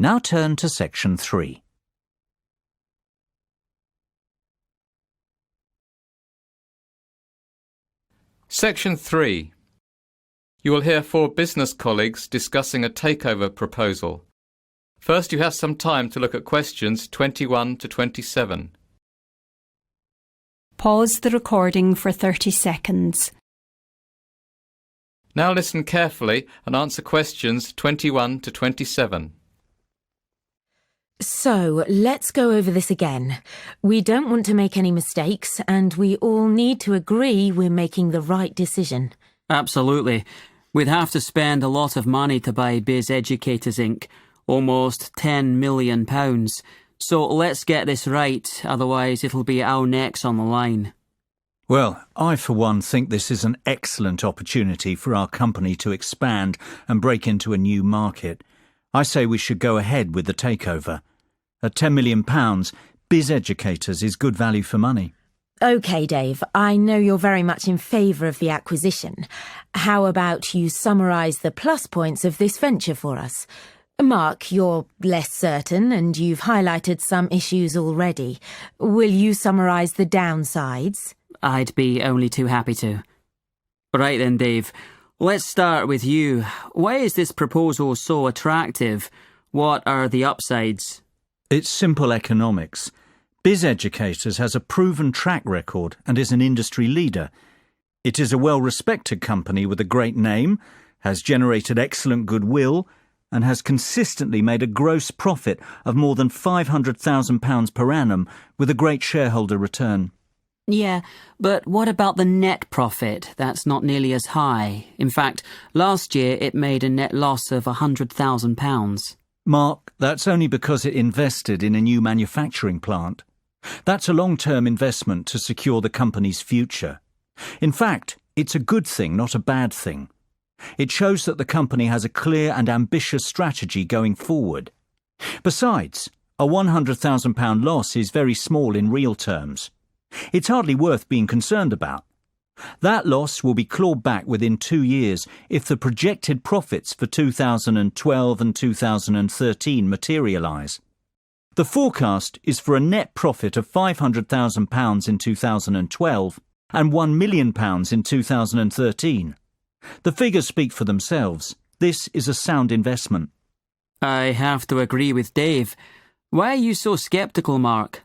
Now turn to section 3. Section 3. You will hear 4 business colleagues discussing a takeover proposal. First, you have some time to look at questions 21 to 27. Pause the recording for 30 seconds. Now listen carefully and answer questions 21 to 27. So, let's go over this again. We don't want to make any mistakes, and we all need to agree we're making the right decision. Absolutely. We'd have to spend a lot of money to buy Biz Educators Inc., almost £10 million. So let's get this right, otherwise it'll be our necks on the line. Well, I for one think this is an excellent opportunity for our company to expand and break into a new market. I say we should go ahead with the takeover. At £10 million, Biz Educators is good value for money. OK, Dave, I know you're very much in favour of the acquisition. How about you summarise the plus points of this venture for us? Mark, you're less certain and you've highlighted some issues already. Will you summarise the downsides? I'd be only too happy to. Right then, Dave. Let's start with you. Why is this proposal so attractive? What are the upsides? It's simple economics. Biz Educators has a proven track record and is an industry leader. It is a well-respected company with a great name, has generated excellent goodwill, and has consistently made a gross profit of more than £500,000 per annum with a great shareholder return. Yeah, but what about the net profit? That's not nearly as high. In fact, last year it made a net loss of £100,000. Mark, that's only because it invested in a new manufacturing plant. That's a long-term investment to secure the company's future. In fact, it's a good thing, not a bad thing. It shows that the company has a clear and ambitious strategy going forward. Besides, a £100,000 loss is very small in real terms. It's hardly worth being concerned about. That loss will be clawed back within 2 years if the projected profits for 2012 and 2013 materialise. The forecast is for a net profit of £500,000 in 2012 and £1 million in 2013. The figures speak for themselves. This is a sound investment. I have to agree with Dave. Why are you so sceptical, Mark?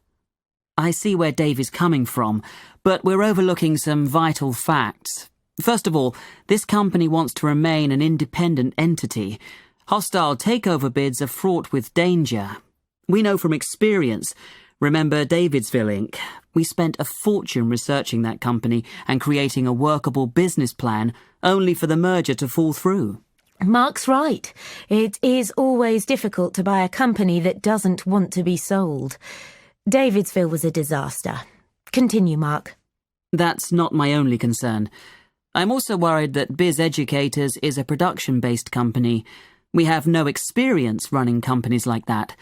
I see where Dave is coming from, but we're overlooking some vital facts. First of all, this company wants to remain an independent entity. Hostile takeover bids are fraught with danger. We know from experience. Remember Davidsville Inc.? We spent a fortune researching that company and creating a workable business plan, only for the merger to fall through. Mark's right. It is always difficult to buy a company that doesn't want to be sold. Davidsville was a disaster. Continue, Mark. That's not my only concern. I'm also worried that Biz Educators is a production-based company. We have no experience running companies like that.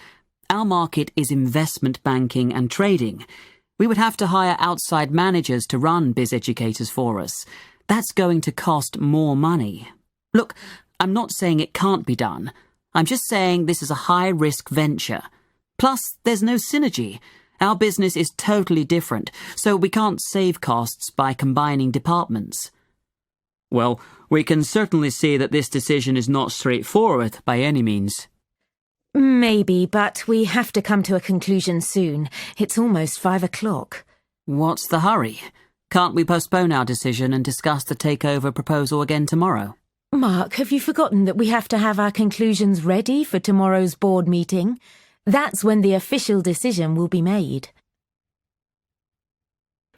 Our market is investment banking and trading. We would have to hire outside managers to run Biz Educators for us. That's going to cost more money. Look, I'm not saying it can't be done. I'm just saying this is a high-risk venture. Plus, there's no synergy. Our business is totally different, so we can't save costs by combining departments. Well, we can certainly see that this decision is not straightforward by any means. Maybe, but we have to come to a conclusion soon. It's almost 5 o'clock. What's the hurry? Can't we postpone our decision and discuss the takeover proposal again tomorrow? Mark, have you forgotten that we have to have our conclusions ready for tomorrow's board meeting? That's when the official decision will be made.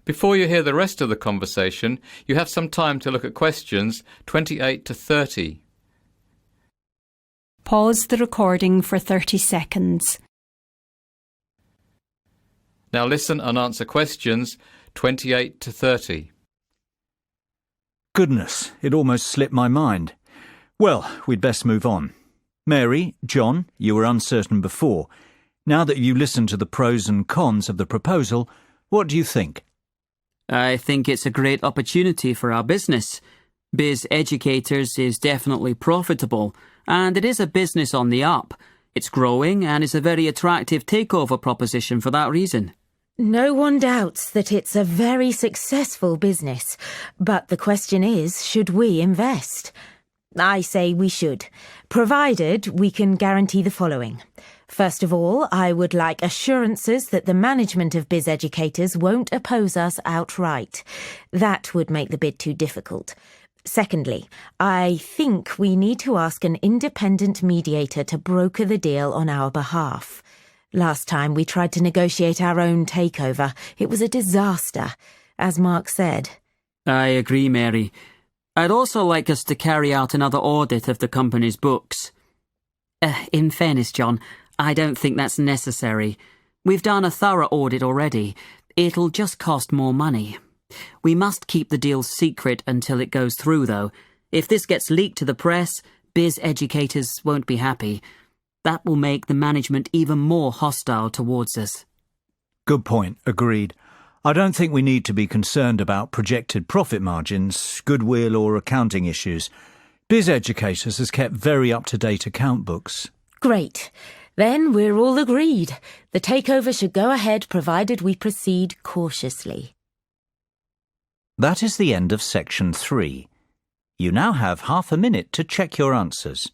Before you hear the rest of the conversation, you have some time to look at questions 28 to 30. Pause the recording for 30 seconds. Now listen and answer questions 28 to 30. Goodness, it almost slipped my mind. Well, we'd best move on. Mary, John, you were uncertain before. Now that you listened to the pros and cons of the proposal, what do you think? I think it's a great opportunity for our business. Biz Educators is definitely profitable, and it is a business on the up. It's growing and is a very attractive takeover proposition for that reason. No one doubts that it's a very successful business, but the question is, should we invest? I say we should, provided we can guarantee the following. First of all, I would like assurances that the management of Biz Educators won't oppose us outright. That would make the bid too difficult. Secondly, I think we need to ask an independent mediator to broker the deal on our behalf. Last time we tried to negotiate our own takeover. It was a disaster, as Mark said. I agree, Mary. I'd also like us to carry out another audit of the company's books. In fairness, John, I don't think that's necessary. We've done a thorough audit already. It'll just cost more money. We must keep the deal secret until it goes through, though. If this gets leaked to the press, Biz Educators won't be happy. That will make the management even more hostile towards us. Good point, agreed. I don't think we need to be concerned about projected profit margins, goodwill or accounting issues. Biz Educators has kept very up-to-date account books. Great. Then we're all agreed. The takeover should go ahead provided we proceed cautiously. That is the end of section 3. You now have half a minute to check your answers.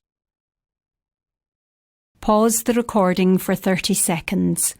Pause the recording for 30 seconds.